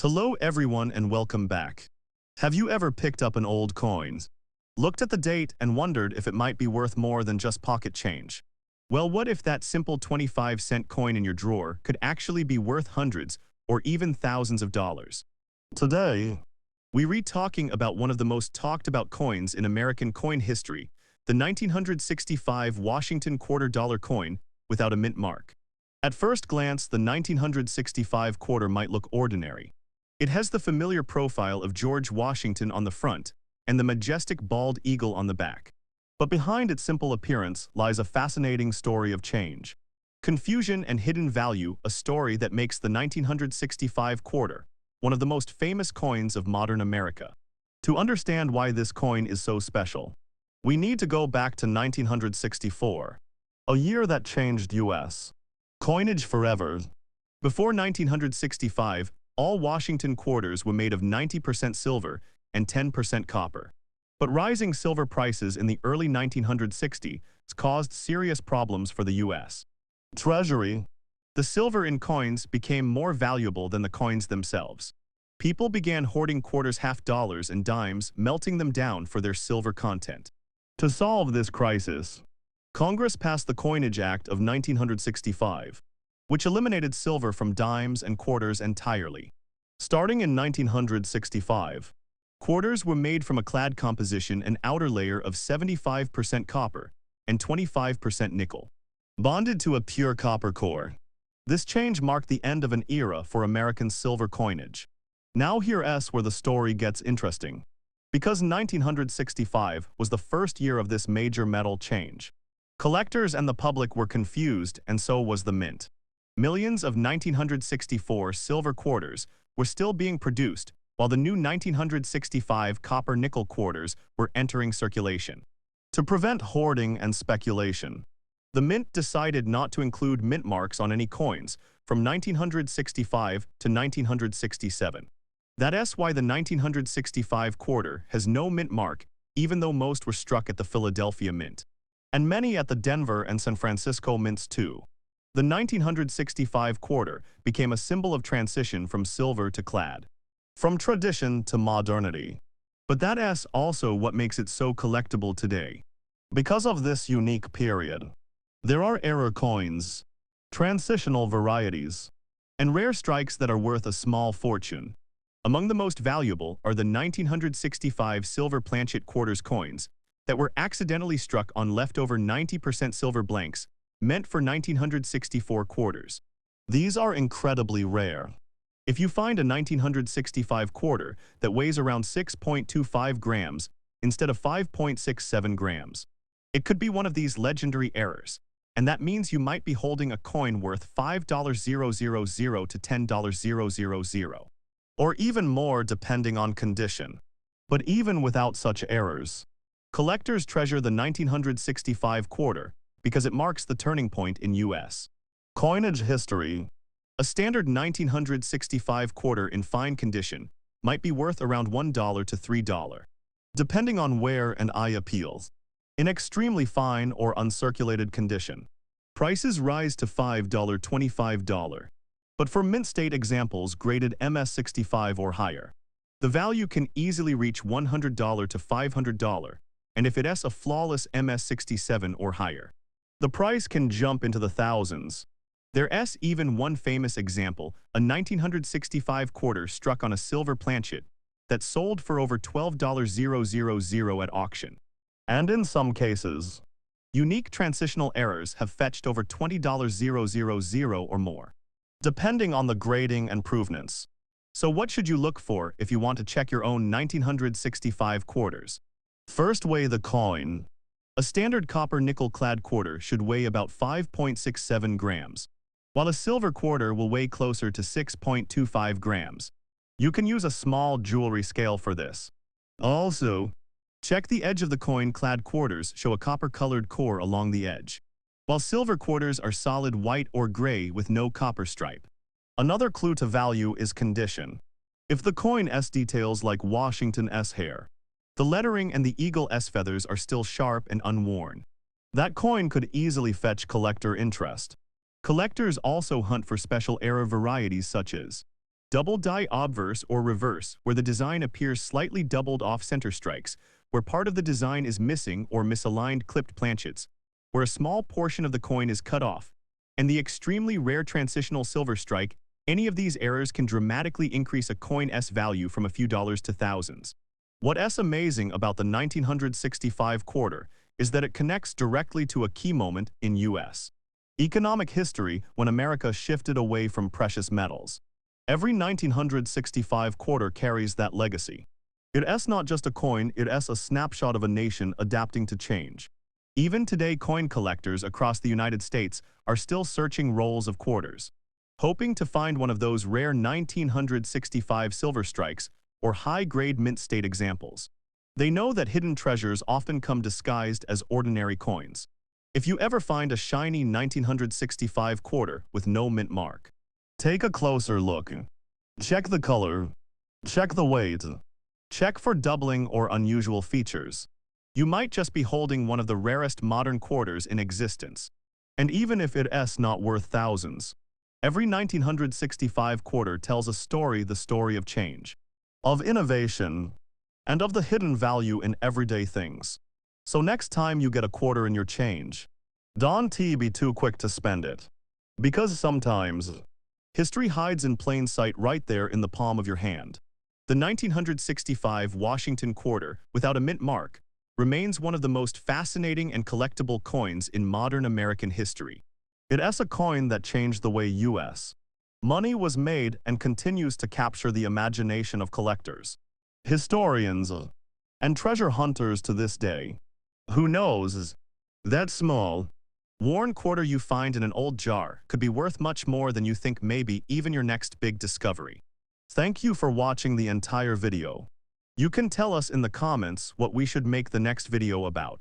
Hello everyone and welcome back. Have you ever picked up an old coin, looked at the date and wondered if it might be worth more than just pocket change? Well, what if that simple 25-cent coin in your drawer could actually be worth hundreds or even thousands of dollars? Today, we read talking about one of the most talked about coins in American coin history, the 1965 Washington quarter-dollar coin without a mint mark. At first glance, the 1965 quarter might look ordinary. It has the familiar profile of George Washington on the front and the majestic bald eagle on the back. But behind its simple appearance lies a fascinating story of change, confusion, and hidden value, a story that makes the 1965 quarter one of the most famous coins of modern America. To understand why this coin is so special, we need to go back to 1964, a year that changed U.S. coinage forever. Before 1965, all Washington quarters were made of 90% silver and 10% copper. But rising silver prices in the early 1960s caused serious problems for the U.S. Treasury. The silver in coins became more valuable than the coins themselves. People began hoarding quarters, half dollars, and dimes, melting them down for their silver content. To solve this crisis, Congress passed the Coinage Act of 1965, which eliminated silver from dimes and quarters entirely. Starting in 1965, quarters were made from a clad composition, an outer layer of 75% copper and 25% nickel, bonded to a pure copper core. This change marked the end of an era for American silver coinage. Now here's where the story gets interesting. Because 1965 was the first year of this major metal change, collectors and the public were confused, and so was the mint. Millions of 1964 silver quarters were still being produced, while the new 1965 copper-nickel quarters were entering circulation. To prevent hoarding and speculation, the mint decided not to include mint marks on any coins from 1965 to 1967. That's why the 1965 quarter has no mint mark, even though most were struck at the Philadelphia Mint, and many at the Denver and San Francisco mints too. The 1965 quarter became a symbol of transition from silver to clad, from tradition to modernity. But that's also what makes it so collectible today. Because of this unique period, there are error coins, transitional varieties, and rare strikes that are worth a small fortune. Among the most valuable are the 1965 silver planchet quarters coins that were accidentally struck on leftover 90% silver blanks meant for 1964 quarters. These are incredibly rare. If you find a 1965 quarter that weighs around 6.25 grams instead of 5.67 grams, it could be one of these legendary errors, and that means you might be holding a coin worth $5,000 to $10,000, or even more depending on condition. But even without such errors, collectors treasure the 1965 quarter because it marks the turning point in U.S. coinage history. A standard 1965 quarter in fine condition might be worth around $1 to $3, depending on wear and eye appeals. In extremely fine or uncirculated condition, prices rise to $5 to $25. But for mint state examples graded MS65 or higher, the value can easily reach $100 to $500, and if it has a flawless MS67 or higher, the price can jump into the thousands. There's even one famous example, a 1965 quarter struck on a silver planchet that sold for over $12,000 at auction. And in some cases, unique transitional errors have fetched over $20,000 or more, depending on the grading and provenance. So what should you look for if you want to check your own 1965 quarters? First, weigh the coin. A standard copper-nickel clad quarter should weigh about 5.67 grams, while a silver quarter will weigh closer to 6.25 grams. You can use a small jewelry scale for this. Also, check the edge of the coin. Clad quarters show a copper-colored core along the edge, while silver quarters are solid white or gray with no copper stripe. Another clue to value is condition. If the coin's details like Washington's hair, the lettering, and the eagle's feathers are still sharp and unworn, that coin could easily fetch collector interest. Collectors also hunt for special error varieties such as Double die obverse or reverse, where the design appears slightly doubled off center strikes, where part of the design is missing or misaligned clipped planchets, where a small portion of the coin is cut off, and the extremely rare transitional silver strike. Any of these errors can dramatically increase a coin's value from a few dollars to thousands. What's amazing about the 1965 quarter is that it connects directly to a key moment in U.S. economic history when America shifted away from precious metals. Every 1965 quarter carries that legacy. It's not just a coin, it's a snapshot of a nation adapting to change. Even today, coin collectors across the United States are still searching rolls of quarters, hoping to find one of those rare 1965 silver strikes or high-grade mint state examples. They know that hidden treasures often come disguised as ordinary coins. If you ever find a shiny 1965 quarter with no mint mark, take a closer look. Check the color. Check the weight. Check for doubling or unusual features. You might just be holding one of the rarest modern quarters in existence. And even if it's not worth thousands, every 1965 quarter tells a story, the story of change, of innovation, and of the hidden value in everyday things. So next time you get a quarter in your change, don't be too quick to spend it. Because sometimes, history hides in plain sight right there in the palm of your hand. The 1965 Washington quarter, without a mint mark, remains one of the most fascinating and collectible coins in modern American history. It's a coin that changed the way U.S. money was made and continues to capture the imagination of collectors, historians, and treasure hunters to this day. Who knows? That small, worn quarter you find in an old jar could be worth much more than you think, maybe even your next big discovery. Thank you for watching the entire video. You can tell us in the comments what we should make the next video about.